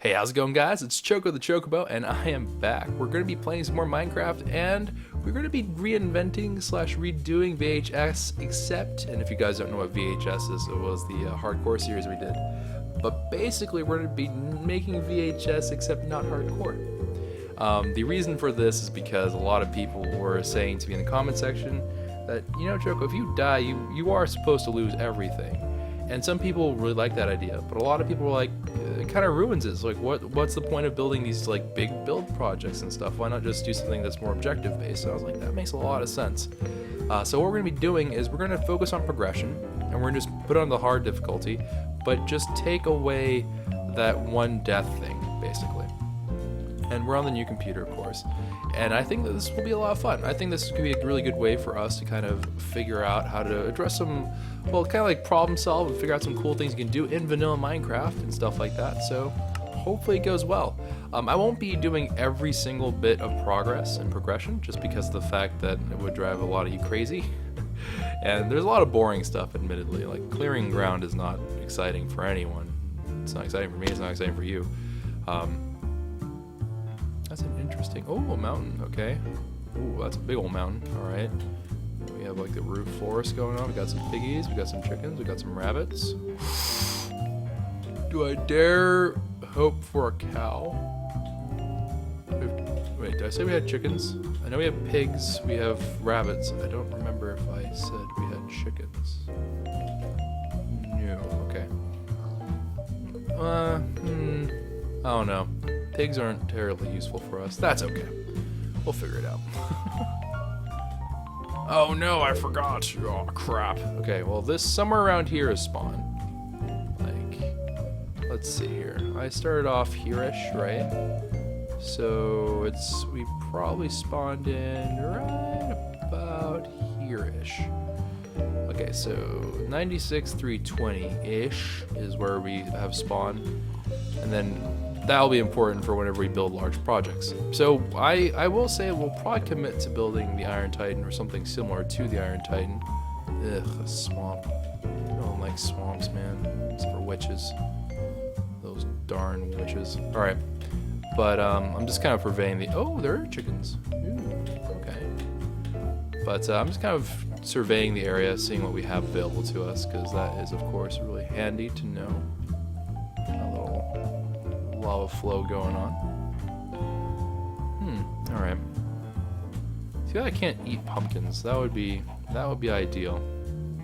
Hey, how's it going, guys? It's Choco the Chocobo, and I am back. We're going to be playing some more Minecraft, and we're going to be reinventing slash redoing VHS, except, and if you guys don't know what VHS is, it was the hardcore series we did. But basically, we're going to be making VHS, except not hardcore. The reason for this is because a lot of people were saying to me in the comment section that, you know, Choco, if you die, you are supposed to lose everything. And some people really like that idea, but a lot of people were like, it kind of ruins it. It's like, what's the point of building these like big build projects and stuff? Why not just do something that's more objective based? So I was like, that makes a lot of sense. So what we're gonna be doing is we're gonna focus on progression, and we're gonna just put on the hard difficulty, but just take away that one death thing, basically. And we're on the new computer, of course. And I think that this will be a lot of fun. I think this could be a really good way for us to kind of figure out how to address some, well, kind of like problem solve and figure out some cool things you can do in vanilla Minecraft and stuff like that. So hopefully it goes well. I won't be doing every single bit of progress and progression just because of the fact that it would drive a lot of you crazy. And there's a lot of boring stuff, admittedly. Like clearing ground is not exciting for anyone. It's not exciting for me, it's not exciting for you. That's an interesting, oh, a mountain, okay. Ooh, that's a big old mountain, all right. We have like the roof forest going on. We got some piggies, we got some chickens, we got some rabbits. Do I dare hope for a cow? Wait, did I say we had chickens? I know we have pigs, we have rabbits. I don't remember if I said we had chickens. No, okay. I don't know. Pigs aren't terribly useful for us. That's okay. We'll figure it out. Oh no, I forgot. Oh crap. Okay, well this somewhere around here is spawn. Like, let's see here. I started off here-ish, right? So we probably spawned in right about here-ish. Okay, so 96, 320-ish is where we have spawned. And then that'll be important for whenever we build large projects. So I will say we'll probably commit to building the Iron Titan or something similar to the Iron Titan. Ugh, a swamp. I don't like swamps, man. It's for witches. Those darn witches. Alright. But I'm just kind of purveying the... Oh, there are chickens. Ooh, okay. But I'm just kind of surveying the area, seeing what we have available to us, because that is, of course, really handy to know. Lava flow going on. Alright. Too bad I can't eat pumpkins. That would be ideal.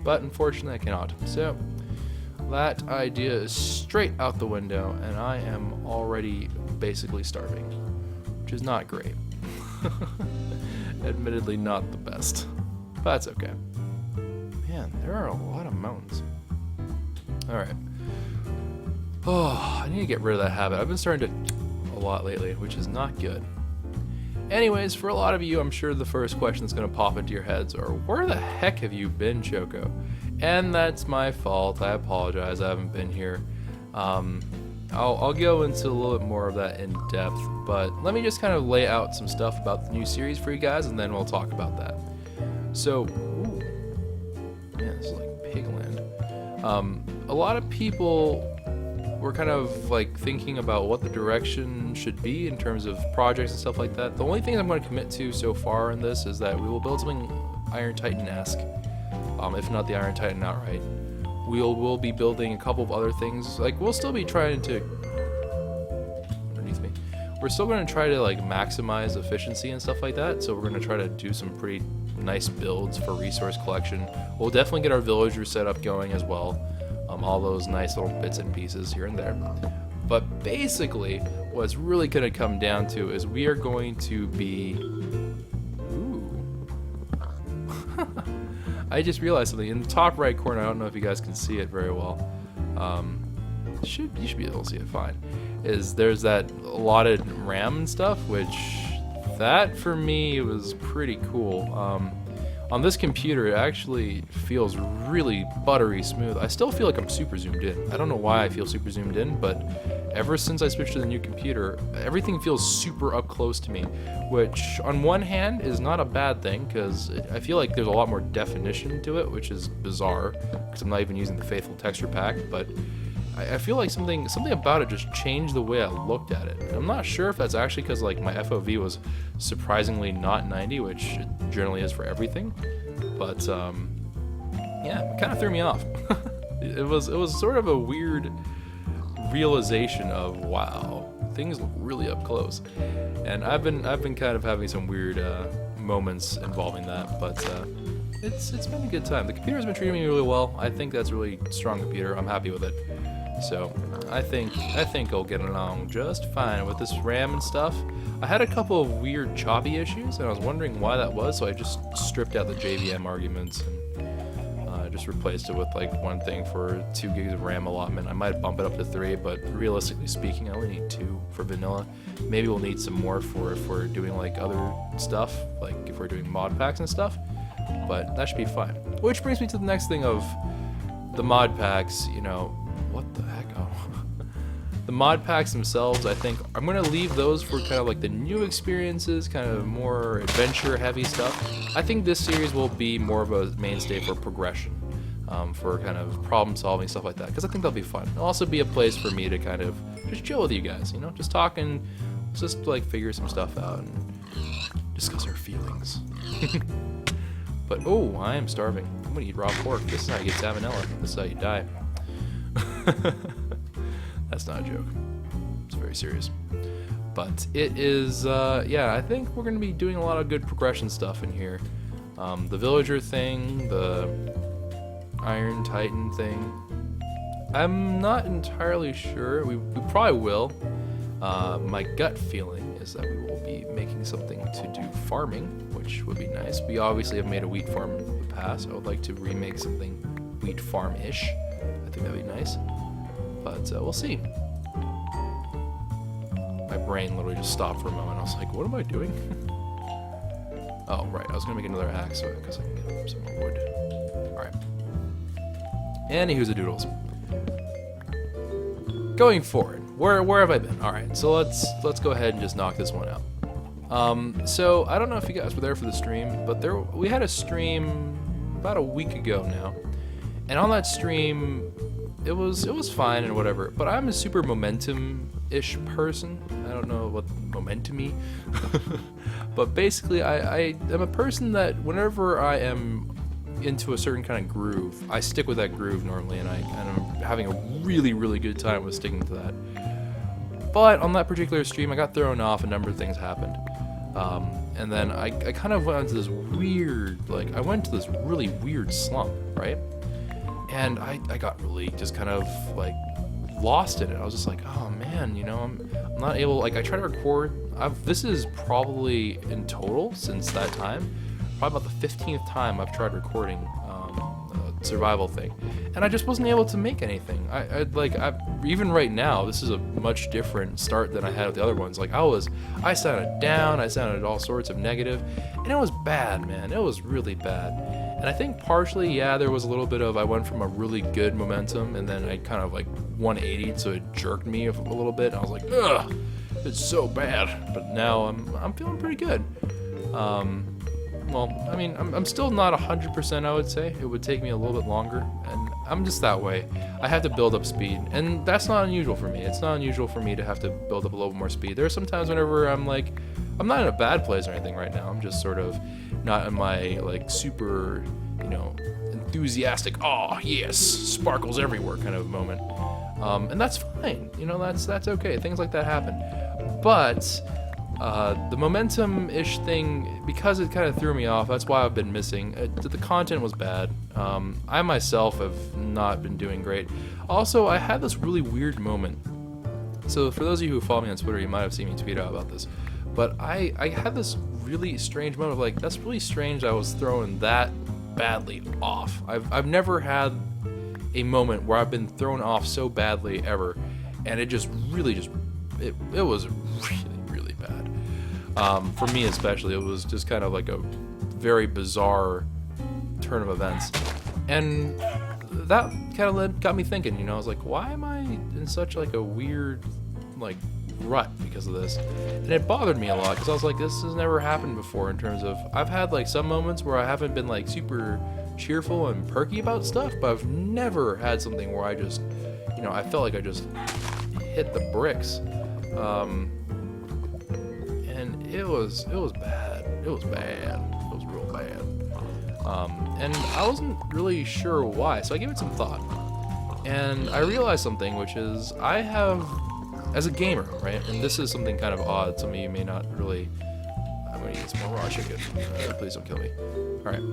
But unfortunately I cannot. So that idea is straight out the window, and I am already basically starving. Which is not great. Admittedly not the best. But that's okay. Man, there are a lot of mountains. Alright. Oh, I need to get rid of that habit. I've been starting to a lot lately, which is not good. Anyways, for a lot of you, I'm sure the first question that's going to pop into your heads are, where the heck have you been, Choco? And that's my fault. I apologize. I haven't been here. I'll go into a little bit more of that in depth, but let me just kind of lay out some stuff about the new series for you guys, and then we'll talk about that. So, ooh, man, this is like pigland. A lot of people... We're kind of like thinking about what the direction should be in terms of projects and stuff like that. The only thing I'm going to commit to so far in this is that we will build something Iron Titan-esque, if not the Iron Titan outright. We'll be building a couple of other things. Like, we'll still be trying to... Underneath me. We're still going to try to like maximize efficiency and stuff like that. So we're going to try to do some pretty nice builds for resource collection. We'll definitely get our villager setup going as well. All those nice little bits and pieces here and there. But basically, what's really going to come down to is we are going to be... Ooh. I just realized something. In the top right corner, I don't know if you guys can see it very well. You should be able to see it fine. There's that allotted RAM and stuff, which... That, for me, was pretty cool. On this computer, it actually feels really buttery smooth. I still feel like I'm super zoomed in. I don't know why I feel super zoomed in, but ever since I switched to the new computer, everything feels super up close to me, which on one hand is not a bad thing, because I feel like there's a lot more definition to it, which is bizarre, because I'm not even using the faithful texture pack, but I feel like something about it just changed the way I looked at it. And I'm not sure if that's actually because like my FOV was surprisingly not 90, which it generally is for everything. But yeah, it kind of threw me off. It was sort of a weird realization of, wow, things look really up close. And I've been kind of having some weird moments involving that, but it's been a good time. The computer's been treating me really well. I think that's a really strong computer. I'm happy with it. So I think I'll get along just fine with this RAM and stuff. I had a couple of weird choppy issues, and I was wondering why that was, so I just stripped out the JVM arguments and just replaced it with like one thing for 2 gigs of RAM allotment. I might bump it up to 3, but realistically speaking, I only need 2 for vanilla. Maybe we'll need some more for if we're doing like other stuff, like if we're doing mod packs and stuff, but that should be fine. Which brings me to the next thing of the mod packs, you know, what the heck? Oh. The mod packs themselves, I think I'm going to leave those for kind of like the new experiences, kind of more adventure heavy stuff. I think this series will be more of a mainstay for progression, for kind of problem solving, stuff like that, because I think that'll be fun. It'll also be a place for me to kind of just chill with you guys, you know, just talk and just like figure some stuff out and discuss our feelings. But oh, I am starving. I'm going to eat raw pork. This is how you get salmonella. This is how you die. That's not a joke. It's very serious. But it is, yeah, I think we're going to be doing a lot of good progression stuff in here. The villager thing, the Iron Titan thing. I'm not entirely sure. We probably will. My gut feeling is that we will be making something to do farming, which would be nice. We obviously have made a wheat farm in the past. I would like to remake something wheat farm-ish. I think that'd be nice. But we'll see. My brain literally just stopped for a moment. I was like, what am I doing? Oh, right. I was going to make another axe because I can get some more wood. Alright. Anywho's the doodles. Going forward, where have I been? Alright, so let's go ahead and just knock this one out. So I don't know if you guys were there for the stream, but we had a stream about a week ago now. And on that stream, it was fine and whatever, but I'm a super momentum-ish person. I don't know what momentum-y, but basically I am a person that whenever I am into a certain kind of groove, I stick with that groove normally, and I'm having a really, really good time with sticking to that. But on that particular stream, I got thrown off, a number of things happened. And then I kind of went into this weird, like, I went to this really weird slump, right? And I got really just kind of like lost in it. I was just like, oh man, you know, I'm not able, like I try to record, this is probably in total since that time, probably about the 15th time I've tried recording a survival thing. And I just wasn't able to make anything. Even right now, this is a much different start than I had with the other ones. Like I sounded down, I sounded all sorts of negative, and it was bad, man. It was really bad. And I think partially, yeah, there was a little bit of, I went from a really good momentum, and then I kind of like 180'd, so it jerked me a little bit. And I was like, ugh, it's so bad. But now I'm feeling pretty good. Well, I mean, I'm still not 100%, I would say. It would take me a little bit longer, and I'm just that way. I have to build up speed, and that's not unusual for me. It's not unusual for me to have to build up a little more speed. There are some times whenever I'm like, I'm not in a bad place or anything right now. I'm just sort of not in my, like, super, you know, enthusiastic, oh, yes, sparkles everywhere kind of moment. And that's fine. You know, that's okay. Things like that happen. But the momentum-ish thing, because it kind of threw me off, that's why I've been missing. The content was bad. I myself have not been doing great. Also, I had this really weird moment. So for those of you who follow me on Twitter, you might have seen me tweet out about this. But I had this really strange moment of like, that's really strange I was thrown that badly off. I've never had a moment where I've been thrown off so badly ever, and it just really it was really bad. For me especially, it was just kind of like a very bizarre turn of events. And that kind of got me thinking, you know, I was like, why am I in such like a weird like rut because of this? And it bothered me a lot because I was like, this has never happened before in terms of, I've had like some moments where I haven't been like super cheerful and perky about stuff, but I've never had something where I just you know, I felt like I just hit the bricks. And it was bad. It was bad. It was real bad. And I wasn't really sure why, so I gave it some thought. And I realized something, which is I have, as a gamer, right, and this is something kind of odd, some of you may not really, I'm gonna eat some more raw chicken, please don't kill me. Alright,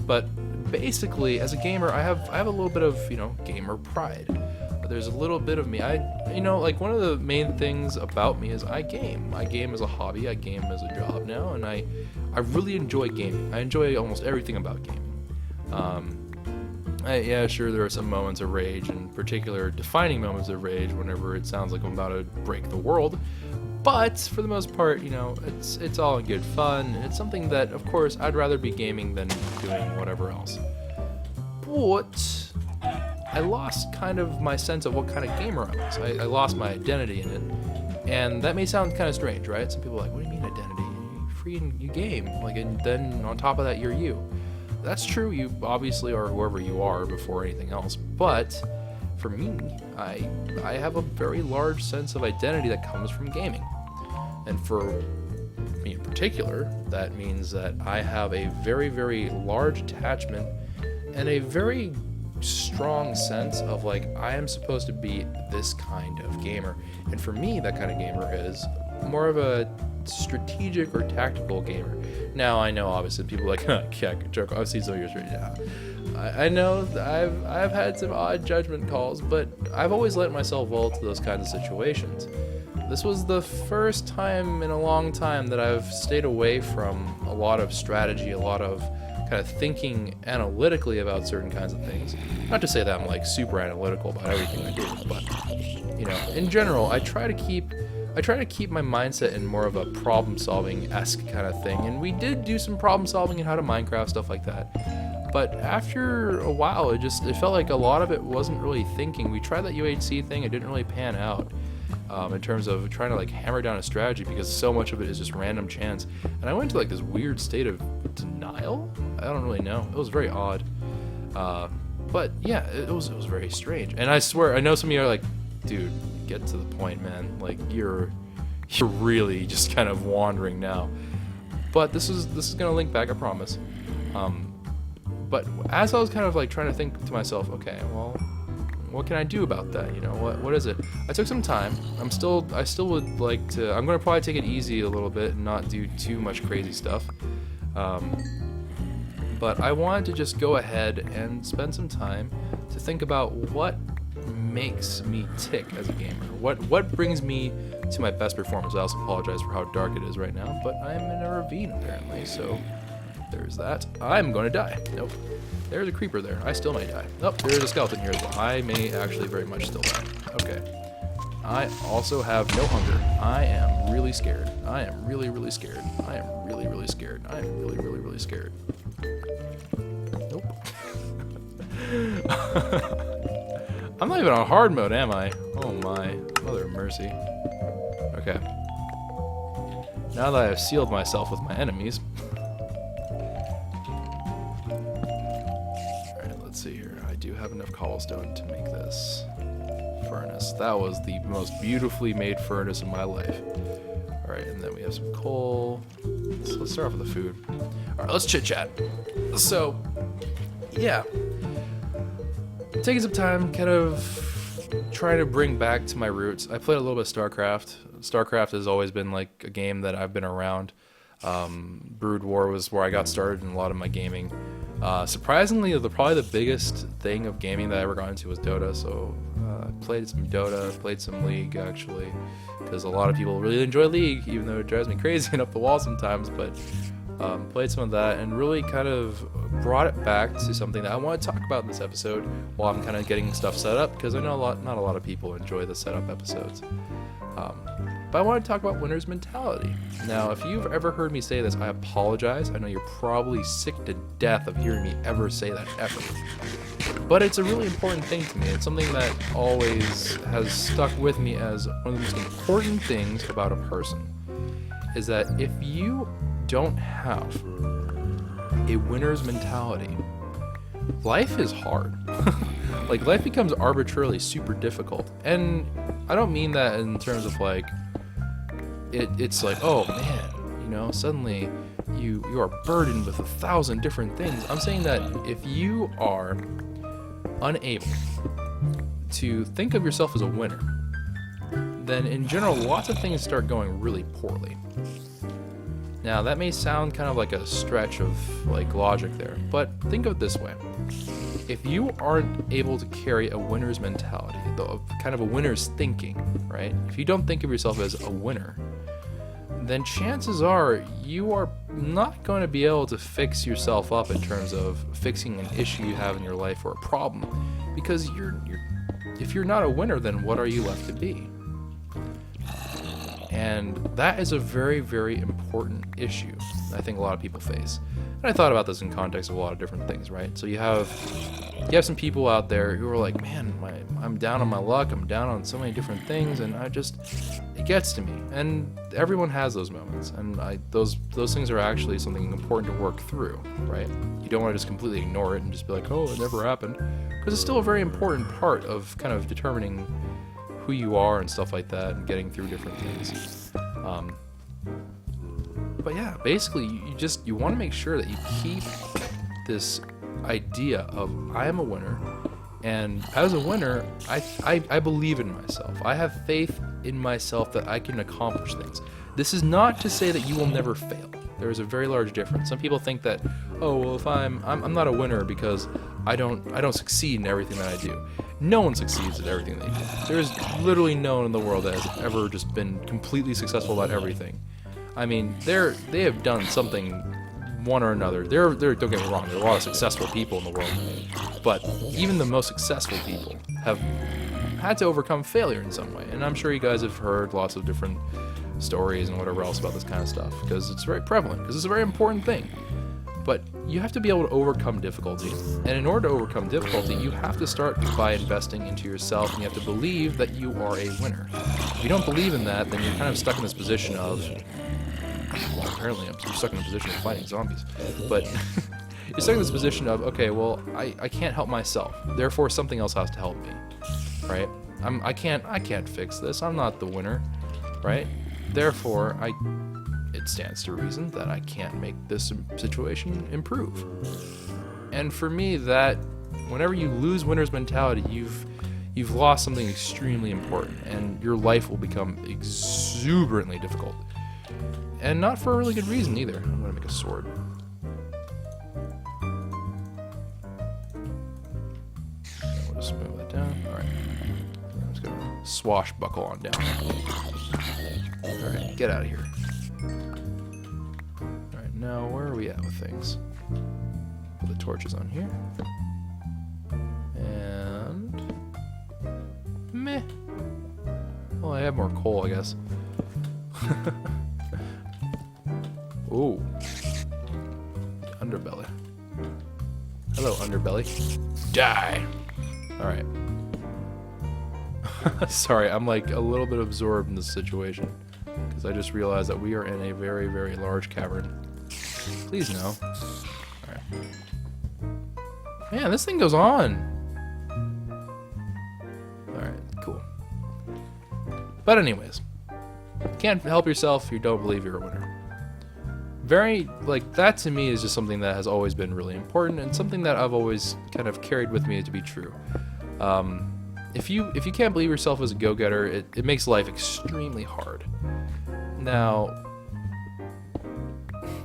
but basically, as a gamer, I have a little bit of, you know, gamer pride. There's a little bit of me, you know, like one of the main things about me is I game. I game as a hobby, I game as a job now, and I really enjoy gaming. I enjoy almost everything about gaming. Yeah, sure, there are some moments of rage, and particular defining moments of rage whenever it sounds like I'm about to break the world. But for the most part, you know, it's all in good fun, and it's something that, of course, I'd rather be gaming than doing whatever else. But I lost kind of my sense of what kind of gamer I was. I lost my identity in it, and that may sound kind of strange, right? Some people are like, what do you mean identity? You free and you game, like, and then on top of that, you're you. That's true, you obviously are whoever you are before anything else, but for me, I have a very large sense of identity that comes from gaming. And for me in particular, that means that I have a very, very large attachment and a very strong sense of, like, I am supposed to be this kind of gamer. And for me, that kind of gamer is more of a strategic or tactical gamer. Now, I know obviously people are like, yeah, joke, I've seen some of yours right now. I know I've had some odd judgment calls, but I've always let myself well to those kinds of situations. This was the first time in a long time that I've stayed away from a lot of strategy, a lot of kind of thinking analytically about certain kinds of things. Not to say that I'm like super analytical about everything I do, but you know, in general, I try to keep my mindset in more of a problem-solving-esque kind of thing. And we did do some problem-solving in How to Minecraft, stuff like that. But after a while, it felt like a lot of it wasn't really thinking. We tried that UHC thing, it didn't really pan out. In terms of trying to like hammer down a strategy, because so much of it is just random chance. And I went into like this weird state of denial. I don't really know. It was very odd. But yeah, it was very strange. And I swear, I know some of you are like, dude, get to the point, man. Like you're really just kind of wandering now. But this is gonna link back, I promise. But as I was kind of like trying to think to myself, okay, well, what can I do about that? You know, what is it? I took some time. I still would like to. I'm gonna probably take it easy a little bit and not do too much crazy stuff. But I wanted to just go ahead and spend some time to think about what makes me tick as a gamer. What brings me to my best performance. I also apologize for how dark it is right now, but I'm in a ravine apparently, so there's that. I'm gonna die. Nope. There's a creeper there. I still may die. Nope, there's a skeleton here as well. I may actually very much still die. Okay. I also have no hunger. I am really scared. I am really, really scared. I am really, really scared. I am really, really, really scared. Nope. I'm not even on hard mode, am I? Oh my. Mother of mercy. Okay. Now that I've sealed myself with my enemies. Let's see here. I do have enough cobblestone to make this furnace. That was the most beautifully made furnace in my life. Alright, and then we have some coal. Let's start off with the food. Alright, let's chit chat. So, yeah. Taking some time, kind of trying to bring back to my roots. I played a little bit of StarCraft. StarCraft has always been like a game that I've been around. Brood War was where I got started in a lot of my gaming. Surprisingly, probably the biggest thing of gaming that I ever got into was Dota, so I played some Dota, played some League actually, because a lot of people really enjoy League, even though it drives me crazy and up the wall sometimes, but played some of that and really kind of brought it back to something that I want to talk about in this episode while I'm kind of getting stuff set up, because I know not a lot of people enjoy the setup episodes. But I want to talk about winner's mentality. Now, if you've ever heard me say this, I apologize. I know you're probably sick to death of hearing me ever say that ever. But it's a really important thing to me. It's something that always has stuck with me as one of the most important things about a person. Is that if you don't have a winner's mentality, life is hard. Like, life becomes arbitrarily super difficult. And I don't mean that in terms of like, it's like, oh man, you know, suddenly you are burdened with 1,000 different things. I'm saying that if you are unable to think of yourself as a winner, then in general, lots of things start going really poorly. Now, that may sound kind of like a stretch of like logic there, but think of it this way. If you aren't able to carry a winner's mentality, kind of a winner's thinking, right? If you don't think of yourself as a winner, then chances are you are not going to be able to fix yourself up in terms of fixing an issue you have in your life or a problem, because if you're not a winner, then what are you left to be? And that is a very, very important issue I think a lot of people face. And I thought about this in context of a lot of different things, right? So you have some people out there who are like, man, I'm down on my luck, I'm down on so many different things, and it gets to me. And everyone has those moments, and those things are actually something important to work through, right? You don't want to just completely ignore it and just be like, oh, it never happened, because it's still a very important part of kind of determining who you are and stuff like that, and getting through different things. But yeah, basically, you want to make sure that you keep this idea of I am a winner, and as a winner, I believe in myself. I have faith in myself that I can accomplish things. This is not to say that you will never fail. There is a very large difference. Some people think that, oh well, if I'm not a winner because I don't succeed in everything that I do. No one succeeds at everything they do. There's literally no one in the world that has ever just been completely successful at everything. I mean, they have done something, one or another. Don't get me wrong, there are a lot of successful people in the world, but even the most successful people have had to overcome failure in some way. And I'm sure you guys have heard lots of different stories and whatever else about this kind of stuff, because it's very prevalent, because it's a very important thing. But you have to be able to overcome difficulty, and in order to overcome difficulty, you have to start by investing into yourself, and you have to believe that you are a winner. If you don't believe in that, then you're kind of stuck in this position of, well, apparently you're stuck in a position of fighting zombies, but you're stuck in this position of, okay, well, I can't help myself, therefore something else has to help me, right? I can't fix this, I'm not the winner, right? Therefore, it stands to reason that I can't make this situation improve. And for me, that whenever you lose winner's mentality, you've lost something extremely important, and your life will become exuberantly difficult. And not for a really good reason either. I'm gonna make a sword. We'll just move that down. Alright. I'm just gonna swashbuckle on down. Alright, get out of here. Alright, now where are we at with things? Put the torches on here. And meh. Well, I have more coal, I guess. Ooh. Underbelly. Hello, underbelly. Die! Alright. Sorry, I'm like a little bit absorbed in this situation, because I just realized that we are in a very, very large cavern. Please no. Alright. Man, this thing goes on! Alright, cool. But anyways, can't help yourself if you don't believe you're a winner. That to me is just something that has always been really important, and something that I've always kind of carried with me to be true. If you can't believe yourself as a go-getter, it makes life extremely hard. Now,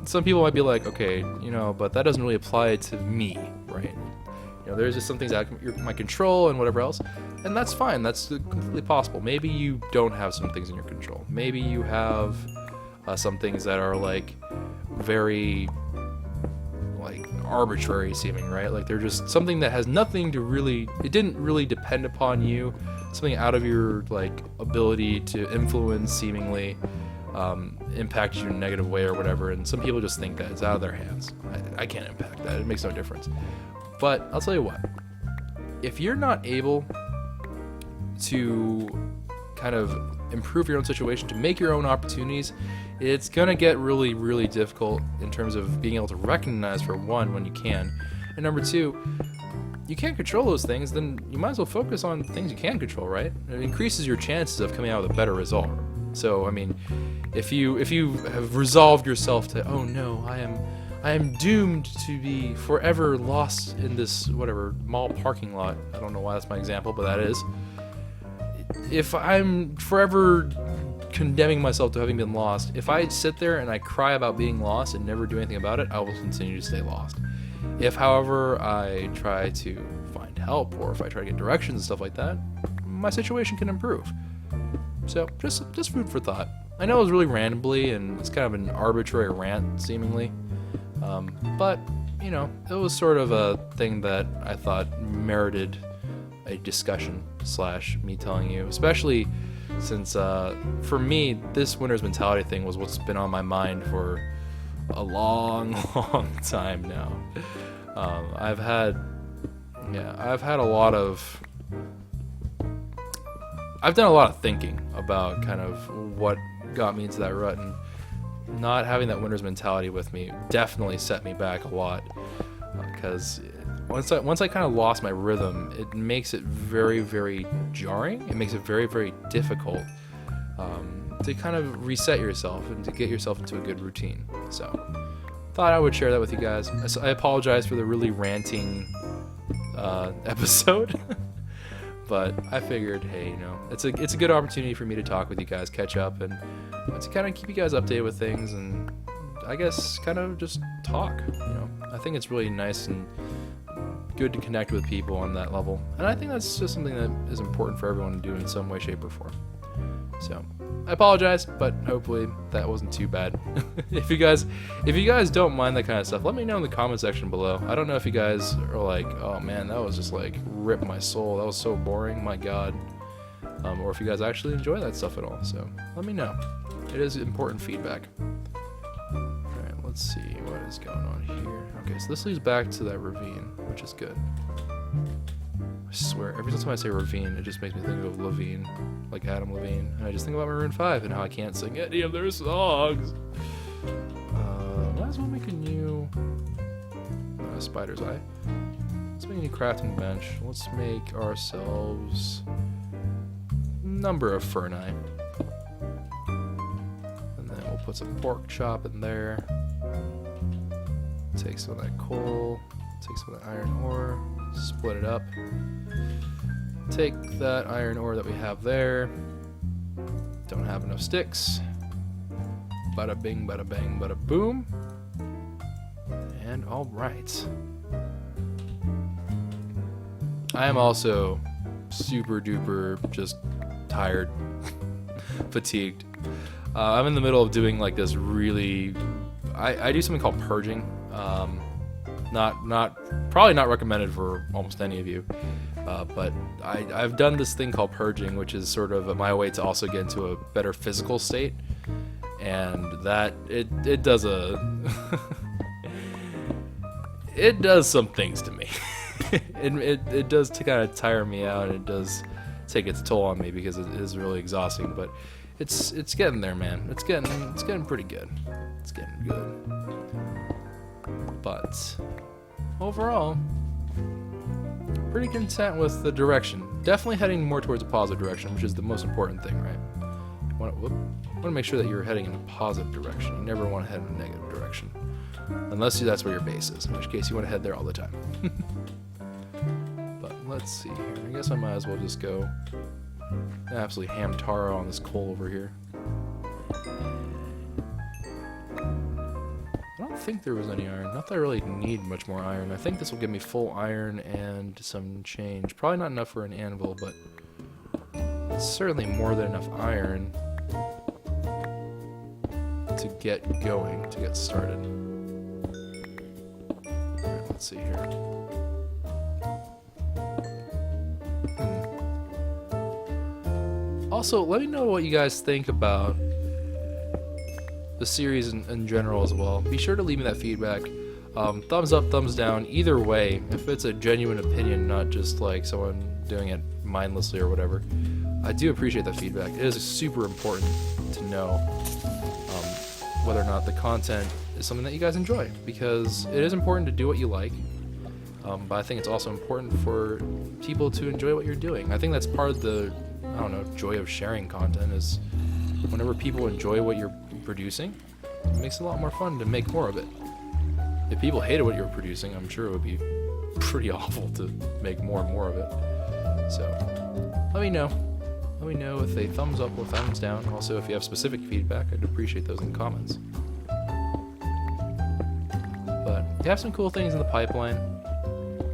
some people might be like, okay, but that doesn't really apply to me, right? There's just some things out of my control and whatever else, and that's fine. That's completely possible. Maybe you don't have some things in your control. Maybe you have some things that are very arbitrary seeming, right? Like they're just something that has nothing to really, it didn't really depend upon you, something out of your ability to influence seemingly, impact you in a negative way or whatever. And some people just think that it's out of their hands. I can't impact that, it makes no difference. But I'll tell you what, if you're not able to kind of improve your own situation, to make your own opportunities, it's gonna get really, really difficult in terms of being able to recognize, for one, when you can, and number two, you can't control those things, then you might as well focus on things you can control, right? It increases your chances of coming out with a better result. So, I mean, if you have resolved yourself to, oh no, I am doomed to be forever lost in this whatever mall parking lot. I don't know why that's my example, but that is. If I'm forever condemning myself to having been lost, if I sit there and I cry about being lost and never do anything about it, I will continue to stay lost. If, however, I try to find help, or if I try to get directions and stuff like that, my situation can improve. So, just food for thought. I know it was really randomly, and it's kind of an arbitrary rant, seemingly. But, you know, it was sort of a thing that I thought merited a discussion / me telling you, especially since, for me, this winner's mentality thing was what's been on my mind for a long, long time now. I've had I've done a lot of thinking about kind of what got me into that rut, and not having that winner's mentality with me definitely set me back a lot, because once I kind of lost my rhythm, it makes it very, very jarring. It makes it very, very difficult to kind of reset yourself and to get yourself into a good routine. So thought I would share that with you guys. I apologize for the really ranting episode. But I figured, hey, you know, it's a good opportunity for me to talk with you guys, catch up, and to kind of keep you guys updated with things, and I guess kind of just talk. You know, I think it's really nice and good to connect with people on that level, and I think that's just something that is important for everyone to do in some way, shape, or form. So I apologize, but hopefully that wasn't too bad. If you guys don't mind that kind of stuff, let me know in the comment section below. I don't know if you guys are like, oh man, that was just like ripped my soul, that was so boring, my god, or if you guys actually enjoy that stuff at all. So let me know. It is important feedback. Alright, let's see what is going on here. Okay, so this leads back to that ravine, which is good. I swear, every time I say ravine, it just makes me think of Levine, like Adam Levine, and I just think about Maroon 5 and how I can't sing any of their songs. Might as well make a new spider's eye. Let's make a new crafting bench. Let's make ourselves number of ferni, and then we'll put some pork chop in there. Take some of that coal, take some of that iron ore, split it up. Take that iron ore that we have there. Don't have enough sticks. Bada bing, bada bang, bada boom. And alright. I am also super duper just tired, fatigued. I'm in the middle of doing like this really, I do something called purging. Probably not recommended for almost any of you. But I've done this thing called purging, which is sort of my way to also get into a better physical state, and that it does it does some things to me. it does to kind of tire me out, and it does take its toll on me because it is really exhausting. But it's getting there, man. It's getting pretty good. It's getting good. But overall, pretty content with the direction. Definitely heading more towards a positive direction, which is the most important thing, right? You want to make sure that you're heading in a positive direction. You never want to head in a negative direction, unless that's where your base is, in which case you want to head there all the time. But let's see here. I guess I might as well just go absolutely ham taro on this coal over here. I don't think there was any iron. Not that I really need much more iron. I think this will give me full iron and some change. Probably not enough for an anvil, but it's certainly more than enough iron to get going, to get started. Alright, let's see here. Also, let me know what you guys think about the series in general as well. Be sure to leave me that feedback. Thumbs up, thumbs down, either way, if it's a genuine opinion, not just like someone doing it mindlessly or whatever. I do appreciate that feedback. It is super important to know whether or not the content is something that you guys enjoy, because it is important to do what you like. But I think it's also important for people to enjoy what you're doing. I think that's part of the, I don't know, joy of sharing content is whenever people enjoy what you're producing, it makes it a lot more fun to make more of it. If people hated what you're producing, I'm sure it would be pretty awful to make more and more of it. So let me know. Let me know with a thumbs up or thumbs down. Also, if you have specific feedback, I'd appreciate those in the comments. But we have some cool things in the pipeline.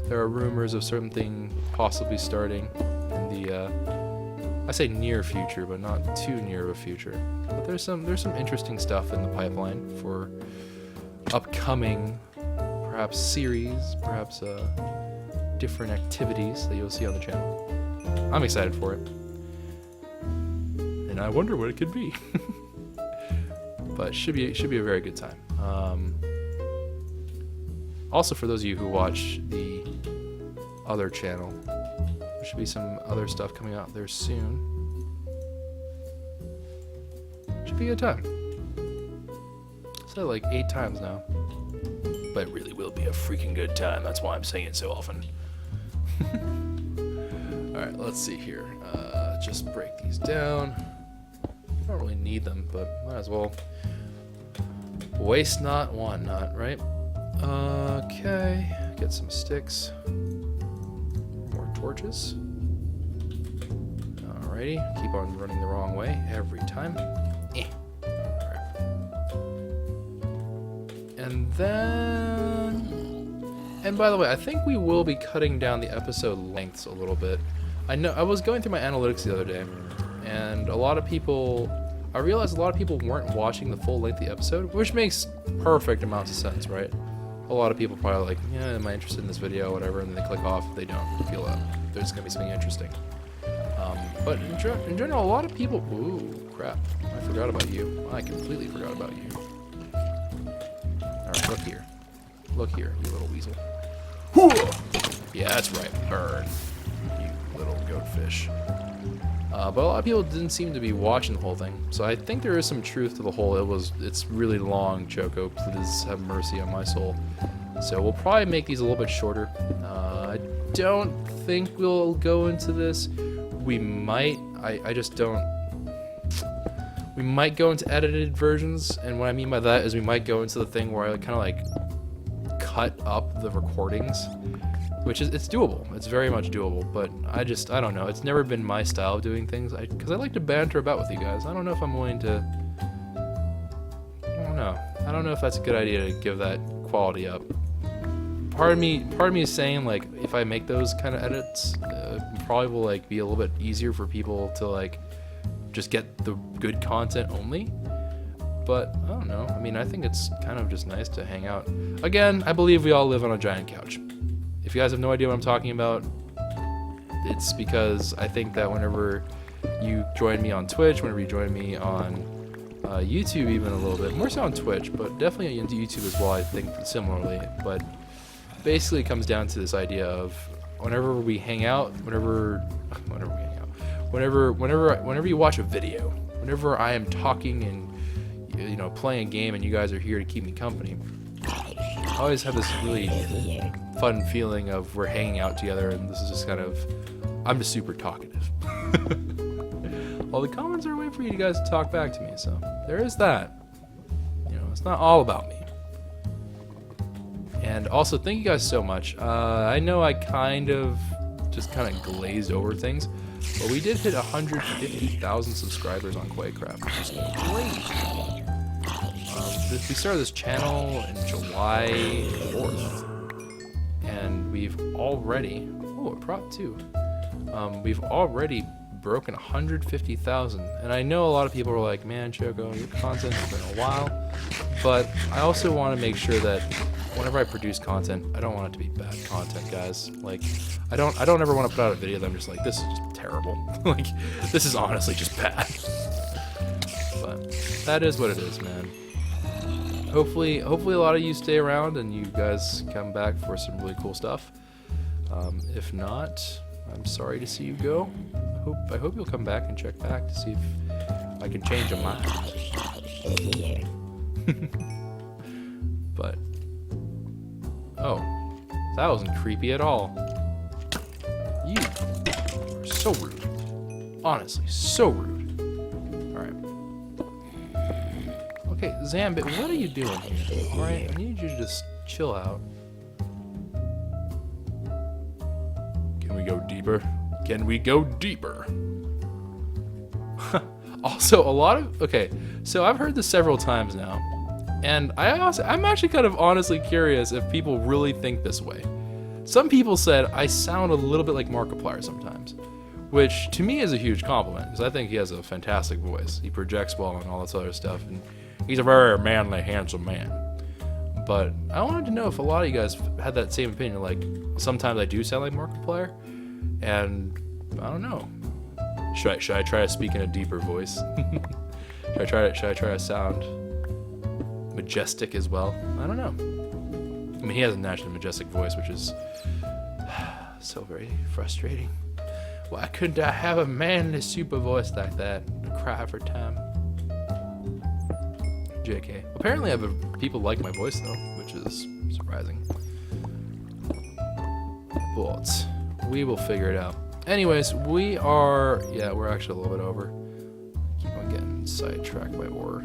There are rumors of something possibly starting in the, I say near future, but not too near of a future. But there's some interesting stuff in the pipeline for upcoming, perhaps series, perhaps different activities that you'll see on the channel. I'm excited for it. And I wonder what it could be. But should be a very good time. Also, for those of you who watch the other channel, there should be some other stuff coming out there soon. Should be a good time. Said it like 8 times now. But it really will be a freaking good time. That's why I'm saying it so often. Alright, let's see here. Just break these down. I don't really need them, but might as well. Waste not, want not, right? Okay, get some sticks. More torches. Alrighty, keep on running the wrong way every time. Alright. And then... And by the way, I think we will be cutting down the episode lengths a little bit. I know I was going through my analytics the other day, and a lot of people... I realized a lot of people weren't watching the full length of the episode, which makes perfect amounts of sense, right? A lot of people probably like, yeah, am I interested in this video, whatever, and then they click off if they don't feel that there's going to be something interesting. But in general, a lot of people... Ooh, crap. I forgot about you. I completely forgot about you. Alright, look here. Look here, you little weasel. Yeah, that's right. Burn. You little goatfish. But a lot of people didn't seem to be watching the whole thing, so I think there is some truth to the whole it's really long, Choco, please have mercy on my soul. So we'll probably make these a little bit shorter. I don't think we'll go into this. We might, I just don't. We might go into edited versions, and what I mean by that is we might go into the thing where I kind of like cut up the recordings. Which is, it's doable. It's very much doable, but I don't know. It's never been my style of doing things, because I like to banter about with you guys. I don't know if I'm willing to, I don't know. I don't know if that's a good idea to give that quality up. Part of me is saying, like, if I make those kind of edits, probably will, like, be a little bit easier for people to, like, just get the good content only. But, I don't know. I mean, I think it's kind of just nice to hang out. Again, I believe we all live on a giant couch. If you guys have no idea what I'm talking about, it's because I think that whenever you join me on Twitch, whenever you join me on YouTube even a little bit, more so on Twitch, but definitely on YouTube as well, I think similarly. But basically it comes down to this idea of whenever we hang out, whenever you watch a video, whenever I am talking and, you know, playing a game and you guys are here to keep me company, I always have this really fun feeling of we're hanging out together, and this is just kind of, I'm just super talkative. All the comments are a way for you guys to talk back to me, so there is that. You know, it's not all about me. And also, thank you guys so much. I know I kind of glazed over things, but we did hit 150,000 subscribers on KwehCraft, which is great. We started this channel in July 4th, and we've already, a prop too. We've already broken 150,000, and I know a lot of people are like, man, Choco, your content has been a while, but I also want to make sure that whenever I produce content, I don't want it to be bad content, guys. Like, I don't ever want to put out a video that I'm just like, this is just terrible. Like, this is honestly just bad. But that is what it is, man. Hopefully a lot of you stay around and you guys come back for some really cool stuff. If not, I'm sorry to see you go. I hope you'll come back and check back to see if I can change your mind. But That wasn't creepy at all. You are so rude. Honestly, so rude. Alright. Okay, Zambit, what are you doing here? Alright, I need you to just chill out. Can we go deeper? Can we go deeper? Also, a lot of... Okay, so I've heard this several times now. And I'm actually kind of honestly curious if people really think this way. Some people said I sound a little bit like Markiplier sometimes, which to me is a huge compliment, because I think he has a fantastic voice. He projects well and all this other stuff, and he's a very manly, handsome man. But I wanted to know if a lot of you guys had that same opinion, like sometimes I do sound like Markiplier, and I don't know. Should I try to speak in a deeper voice? Should I try to sound majestic as well? I don't know. I mean, he has a naturally majestic voice, which is so very frustrating. Why couldn't I have a manly super voice like that? I cry for time. JK. Apparently, people like my voice though, which is surprising. But we will figure it out. Anyways, we're actually a little bit over. Keep on getting sidetracked by ore.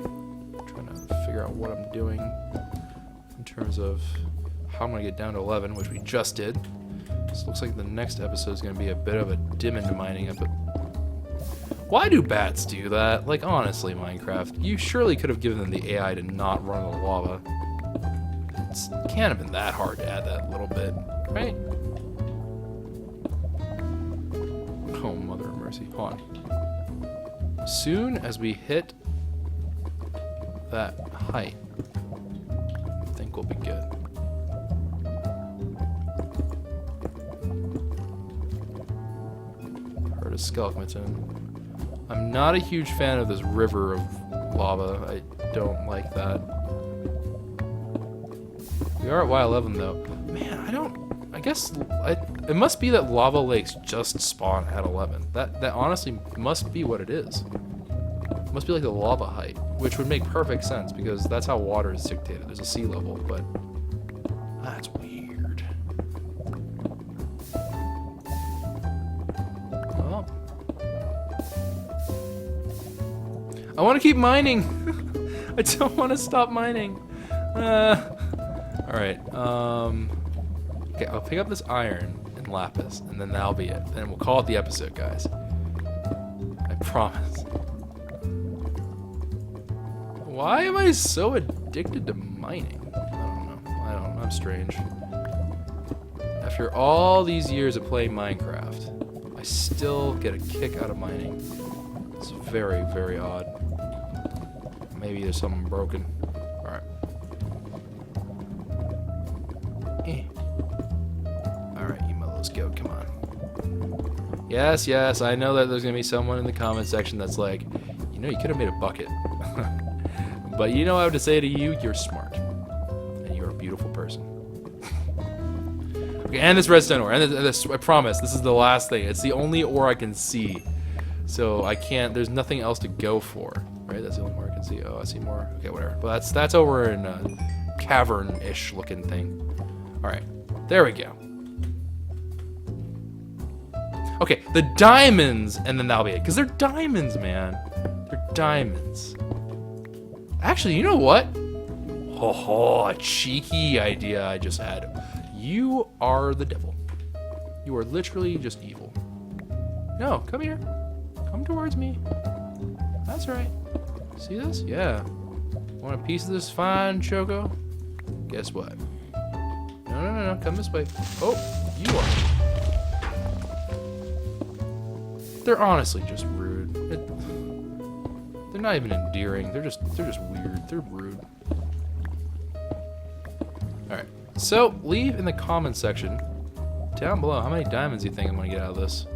Trying to figure out what I'm doing in terms of how I'm gonna get down to 11, which we just did. This looks like the next episode is gonna be a bit of a diamond mining episode. Why do bats do that? Like, honestly, Minecraft, you surely could have given them the AI to not run in the lava. It can't have been that hard to add that little bit, right? Oh, mother of mercy. Hold on. Soon as we hit that height, I think we'll be good. Heard a skeleton. I'm not a huge fan of this river of lava. I don't like that. We are at Y11 though. Man, I guess it must be that lava lakes just spawn at 11. That honestly must be what it is. It must be like the lava height, which would make perfect sense because that's how water is dictated. There's a sea level, but that's weird. Well, I want to keep mining. I don't want to stop mining. All right. Okay, I'll pick up this iron and lapis, and then that'll be it. Then we'll call it the episode, guys. I promise. Why am I so addicted to mining? I don't know. I'm strange. After all these years of playing Minecraft, I still get a kick out of mining. It's very, very odd. Maybe there's something broken. Alright. Alright, Emo, let's go. Come on. Yes, I know that there's going to be someone in the comment section that's like, you know, you could have made a bucket. But you know what I have to say to you? You're smart. And you're a beautiful person. Okay, and this redstone ore. And this, I promise, this is the last thing. It's the only ore I can see. So I can't, there's nothing else to go for. Right? That's the only ore I can see. Oh, I see more. Okay, whatever. But that's over in a cavern-ish looking thing. Alright. There we go. Okay, the diamonds, and then that'll be it. Because they're diamonds, man. They're diamonds. Actually, you know what? Oh, a cheeky idea I just had. You are the devil. You are literally just evil. No, come here. Come towards me. That's right. See this? Yeah. Want a piece of this fine choco? Guess what? No. Come this way. Oh, you are. They're honestly just rude. They're not even endearing. They're just weird. They're rude. Alright. So, leave in the comments section down below how many diamonds you think I'm going to get out of this.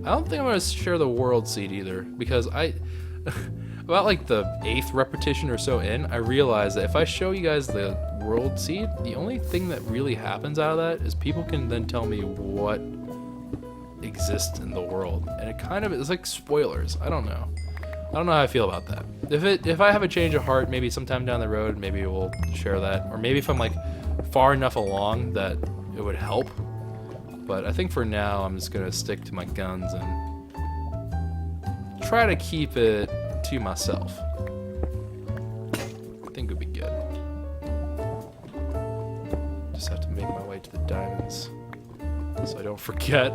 I don't think I'm going to share the world seed either, because about like the 8th repetition or so in, I realized that if I show you guys the world seed, the only thing that really happens out of that is people can then tell me what exists in the world, and it kind of is like spoilers. I don't know how I feel about that. If I have a change of heart, maybe sometime down the road, maybe we'll share that, or maybe if I'm like far enough along that it would help. But I think for now, I'm just gonna stick to my guns and try to keep it to myself. I think it would be good. Just have to make my way to the diamonds so I don't forget.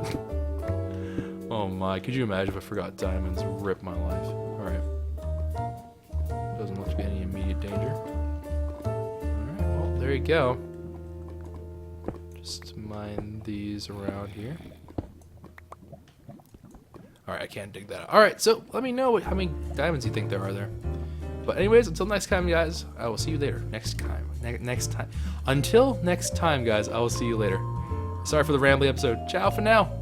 Oh my, could you imagine if I forgot diamonds? Rip my life. Alright. Doesn't look to be any immediate danger. Alright, well, there you go. Just mine these around here. Alright, I can't dig that out. Alright, so let me know how many diamonds you think there are there. But anyways, until next time, guys, I will see you later. Next time. Next time. Until next time, guys, I will see you later. Sorry for the rambly episode. Ciao for now.